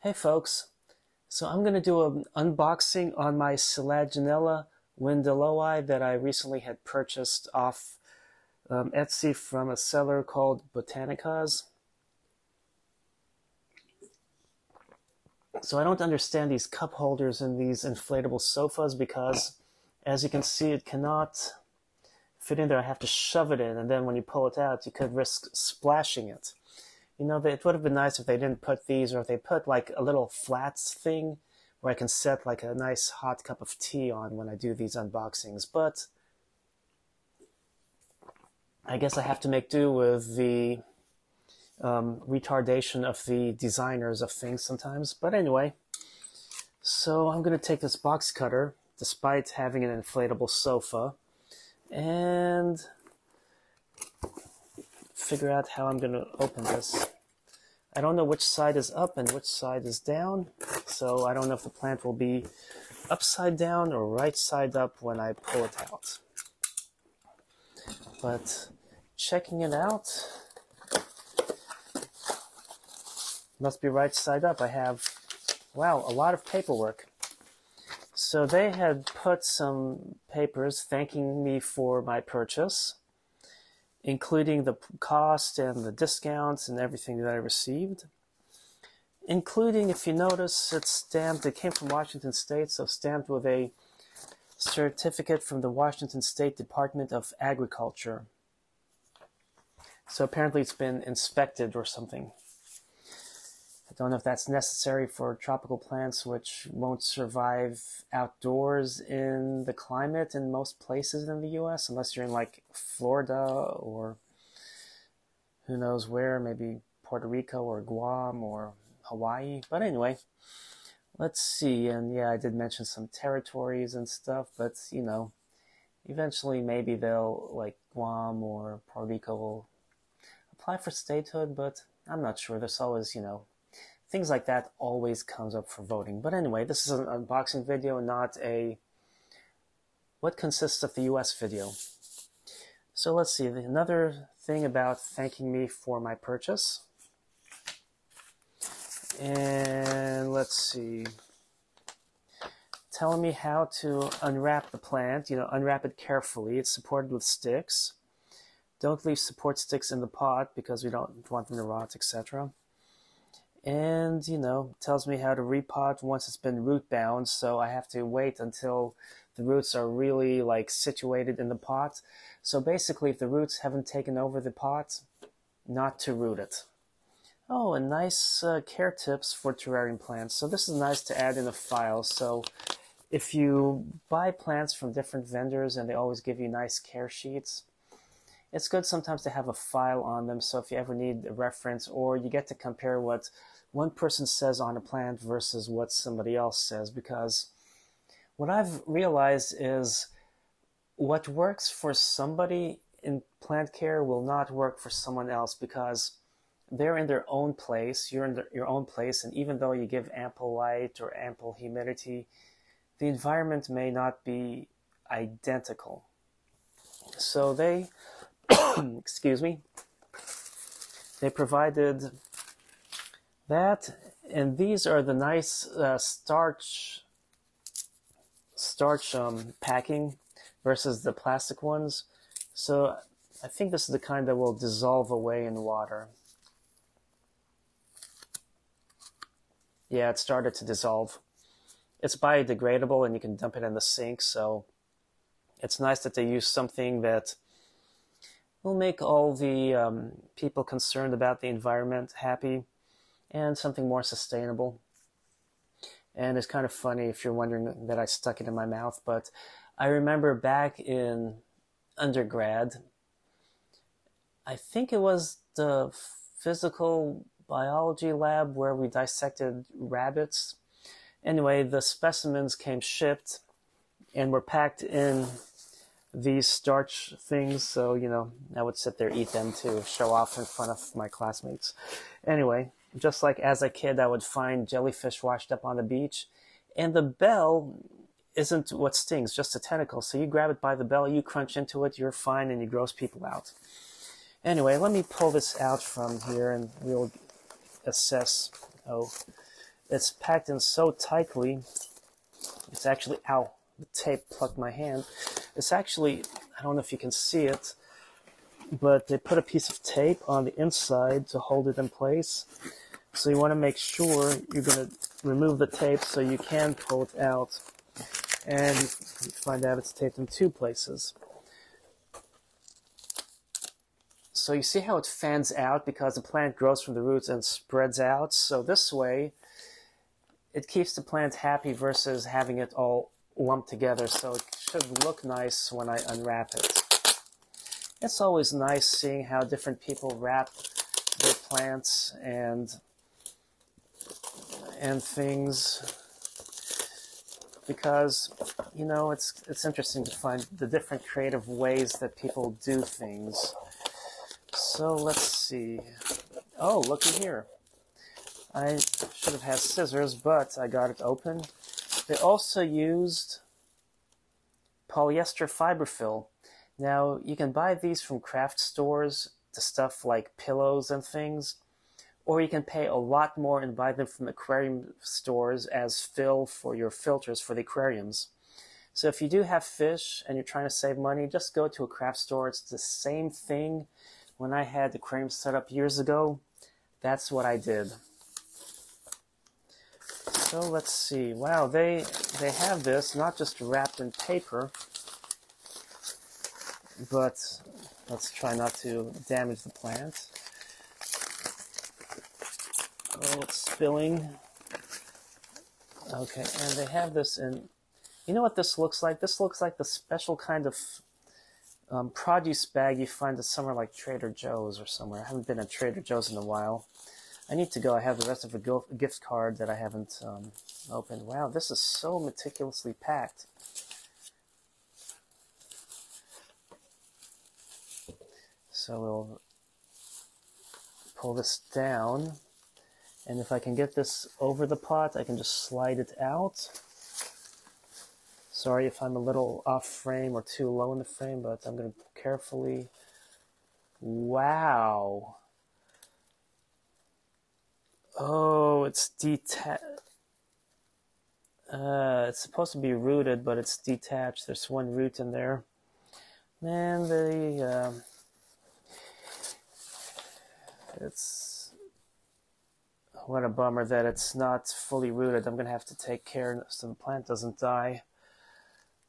Hey folks, so I'm going to do an unboxing on my Selaginella Willdenowii that I recently had purchased off Etsy from a seller called Botanicas. So I don't understand these cup holders in these inflatable sofas because, as you can see, it cannot fit in there. I have to shove it in, and then when you pull it out, you could risk splashing it. You know, it would have been nice if they didn't put these, or if they put like a little flats thing where I can set like a nice hot cup of tea on when I do these unboxings. But I guess I have to make do with the retardation of the designers of things sometimes. But anyway, so I'm going to take this box cutter, despite having an inflatable sofa, and figure out how I'm going to open this. I don't know which side is up and which side is down, so I don't know if the plant will be upside down or right side up when I pull it out. But checking it out, must be right side up. I have, wow, a lot of paperwork. So they had put some papers thanking me for my purchase, including the cost and the discounts and everything that I received. Including, if you notice, it's stamped, it came from Washington State, so stamped with a certificate from the Washington State Department of Agriculture. So apparently it's been inspected or something. I don't know if that's necessary for tropical plants which won't survive outdoors in the climate in most places in the US, unless you're in like Florida or who knows where, maybe Puerto Rico or Guam or Hawaii. But anyway, let's see. And yeah, I did mention some territories and stuff, but you know, eventually maybe they'll, like Guam or Puerto Rico, will apply for statehood, but I'm not sure. There's always, you know, things like that always comes up for voting. But anyway, this is an unboxing video, not a what consists of the US video. So let's see, another thing about thanking me for my purchase. And let's see, telling me how to unwrap the plant, you know, unwrap it carefully. It's supported with sticks. Don't leave support sticks in the pot because we don't want them to rot, etc. And, you know, tells me how to repot once it's been root bound, so I have to wait until the roots are really like situated in the pot. So basically, if the roots haven't taken over the pot, not to root it. Oh, and nice care tips for terrarium plants. So this is nice to add in a file. So if you buy plants from different vendors and they always give you nice care sheets, it's good sometimes to have a file on them. So if you ever need a reference, or you get to compare what one person says on a plant versus what somebody else says, because what I've realized is what works for somebody in plant care will not work for someone else, because they're in their own place, you're in your own place, and even though you give ample light or ample humidity, the environment may not be identical. So they, excuse me, they provided that, and these are the nice starch packing versus the plastic ones. So I think this is the kind that will dissolve away in water. Yeah, it started to dissolve. It's biodegradable and you can dump it in the sink, so it's nice that they use something that will make all the people concerned about the environment happy, and something more sustainable. And it's kind of funny if you're wondering that I stuck it in my mouth, but I remember back in undergrad, I think it was the physical biology lab where we dissected rabbits. Anyway, the specimens came shipped and were packed in these starch things, so, you know, I would sit there, eat them to show off in front of my classmates. Anyway, just like as a kid, I would find jellyfish washed up on the beach, and the bell isn't what stings, just a tentacle. So you grab it by the bell, you crunch into it, you're fine, and you gross people out. Anyway, let me pull this out from here, and we'll assess. Oh, it's packed in so tightly. It's actually, ow, the tape plucked my hand. It's actually, I don't know if you can see it, but they put a piece of tape on the inside to hold it in place. So you want to make sure you're going to remove the tape so you can pull it out. And you find out it's taped in two places. So you see how it fans out because the plant grows from the roots and spreads out. So this way, it keeps the plant happy versus having it all lumped together. So it should look nice when I unwrap it. It's always nice seeing how different people wrap their plants and things, because, you know, it's interesting to find the different creative ways that people do things. So let's see. Oh, looky here. I should have had scissors, but I got it open. They also used polyester fiberfill. Now, you can buy these from craft stores, the stuff like pillows and things, or you can pay a lot more and buy them from aquarium stores as fill for your filters for the aquariums. So if you do have fish and you're trying to save money, just go to a craft store. It's the same thing. When I had the aquarium set up years ago, that's what I did. So let's see. Wow, they have this not just wrapped in paper, but let's try not to damage the plant. Oh, it's spilling. Okay, and they have this in, you know what this looks like? This looks like the special kind of produce bag you find at somewhere like Trader Joe's or somewhere. I haven't been at Trader Joe's in a while. I need to go. I have the rest of a gift card that I haven't opened. Wow, this is so meticulously packed. So we'll pull this down. And if I can get this over the pot, I can just slide it out. Sorry if I'm a little off frame or too low in the frame, but I'm going to carefully... Wow. Oh, it's detached. It's supposed to be rooted, but it's detached. There's one root in there. Man, it's... What a bummer that it's not fully rooted. I'm going to have to take care so the plant doesn't die.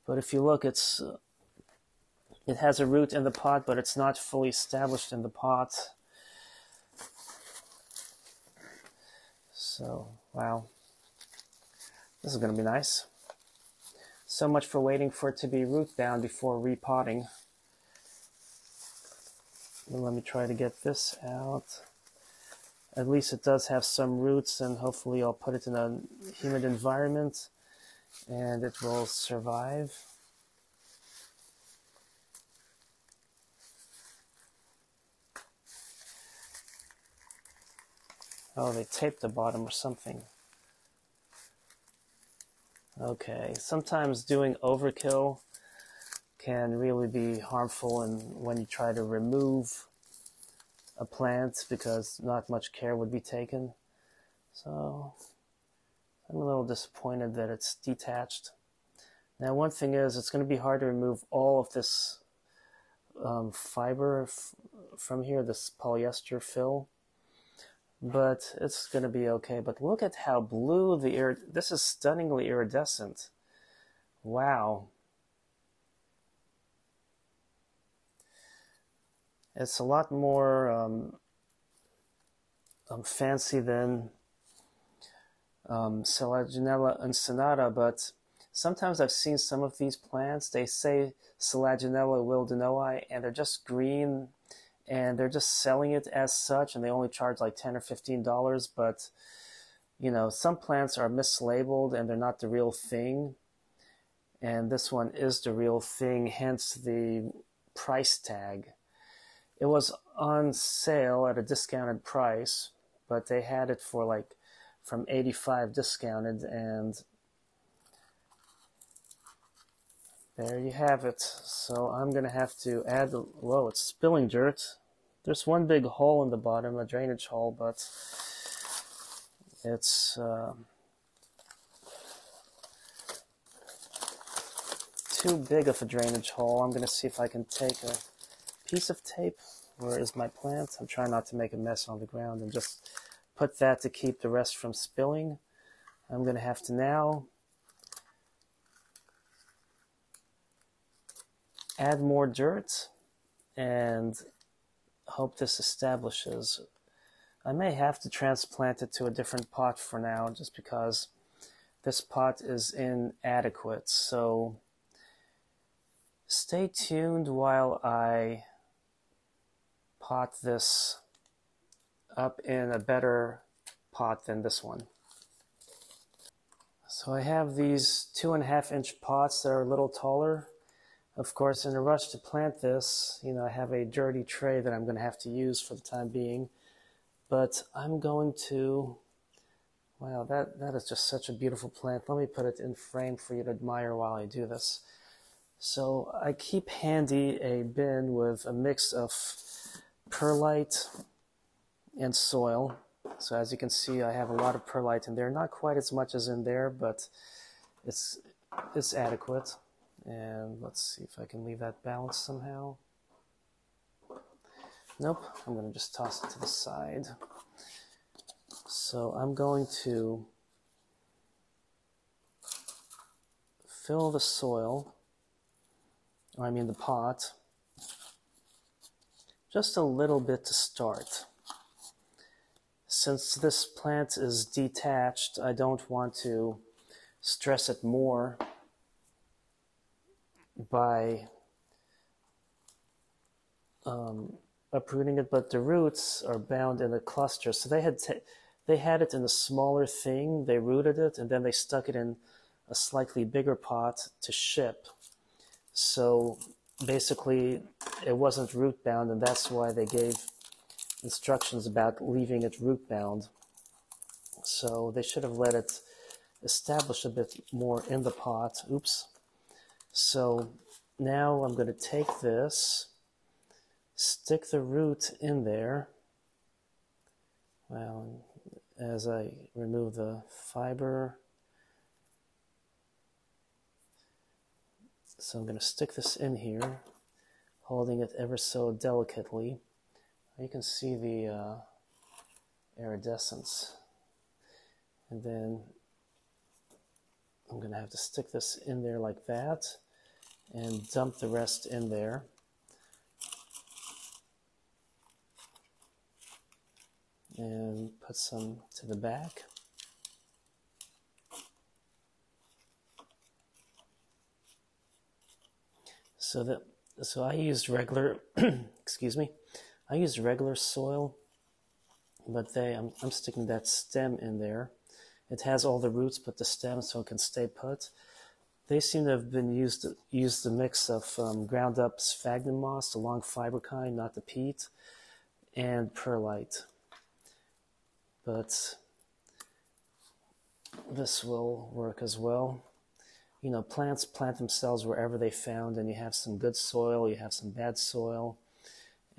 But if you look, it has a root in the pot, but it's not fully established in the pot. So, wow. This is going to be nice. So much for waiting for it to be root bound before repotting. Let me try to get this out. At least it does have some roots, and hopefully I'll put it in a humid environment and it will survive. Oh, they taped the bottom or something. Okay, sometimes doing overkill can really be harmful, and when you try to remove a plant because not much care would be taken. So I'm a little disappointed that it's detached. Now, one thing is, it's going to be hard to remove all of this fiber from here, this polyester fill, but it's going to be okay. But look at how blue this is stunningly iridescent. Wow. It's a lot more fancy than Selaginella uncinata, but sometimes I've seen some of these plants, they say Selaginella Willdenowii, and they're just green, and they're just selling it as such, and they only charge like $10 or $15, but, you know, some plants are mislabeled, and they're not the real thing, and this one is the real thing, hence the price tag. It was on sale at a discounted price, but they had it for like from $85 discounted, and there you have it. So I'm going to have to add, whoa, it's spilling dirt. There's one big hole in the bottom, a drainage hole, but it's too big of a drainage hole, I'm going to see if I can take a piece of tape. Where is my plant? I'm trying not to make a mess on the ground and just put that to keep the rest from spilling. I'm going to have to now add more dirt and hope this establishes. I may have to transplant it to a different pot for now just because this pot is inadequate. So stay tuned while I pot this up in a better pot than this one. So I have these 2.5-inch pots that are a little taller. Of course, in a rush to plant this, I have a dirty tray that I'm going to have to use for the time being. But I'm going to, wow, that is just such a beautiful plant. Let me put it in frame for you to admire while I do this. So I keep handy a bin with a mix of perlite and soil. So as you can see, I have a lot of perlite in there. Not quite as much as in there, but it's adequate. And let's see if I can leave that balanced somehow. Nope, I'm going to just toss it to the side. So I'm going to fill the soil, or I mean the pot, just a little bit to start. Since this plant is detached, I don't want to stress it more by uprooting it, but the roots are bound in a cluster. So they had it in a smaller thing, they rooted it, and then they stuck it in a slightly bigger pot to ship. So basically it wasn't root bound, and that's why they gave instructions about leaving it root bound. So they should have let it establish a bit more in the pot. Oops. So now I'm going to take this, stick the root in there. Well, as I remove the fiber. So I'm going to stick this in here, holding it ever so delicately. You can see the iridescence. And then I'm going to have to stick this in there like that and dump the rest in there. And put some to the back. So I used regular, excuse me, I used regular soil, but I'm sticking that stem in there. It has all the roots but the stem, so it can stay put. They seem to have been used a mix of ground up sphagnum moss, the long fiber kind, not the peat, and perlite. But this will work as well. Plants plant themselves wherever they found, and you have some good soil, you have some bad soil,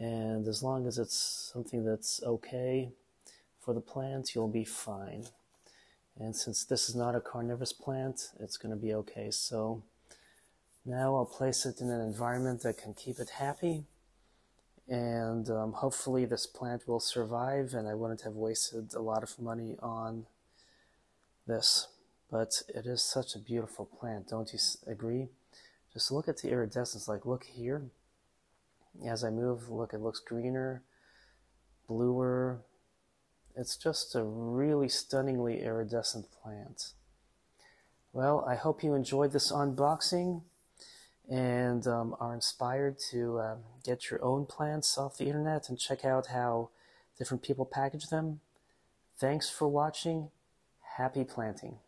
and as long as it's something that's okay for the plant, you'll be fine. And since this is not a carnivorous plant, it's going to be okay. So now I'll place it in an environment that can keep it happy, and hopefully this plant will survive, and I wouldn't have wasted a lot of money on this. But it is such a beautiful plant, don't you agree? Just look at the iridescence, look here. As I move, look, it looks greener, bluer. It's just a really stunningly iridescent plant. Well, I hope you enjoyed this unboxing and are inspired to get your own plants off the internet and check out how different people package them. Thanks for watching. Happy planting.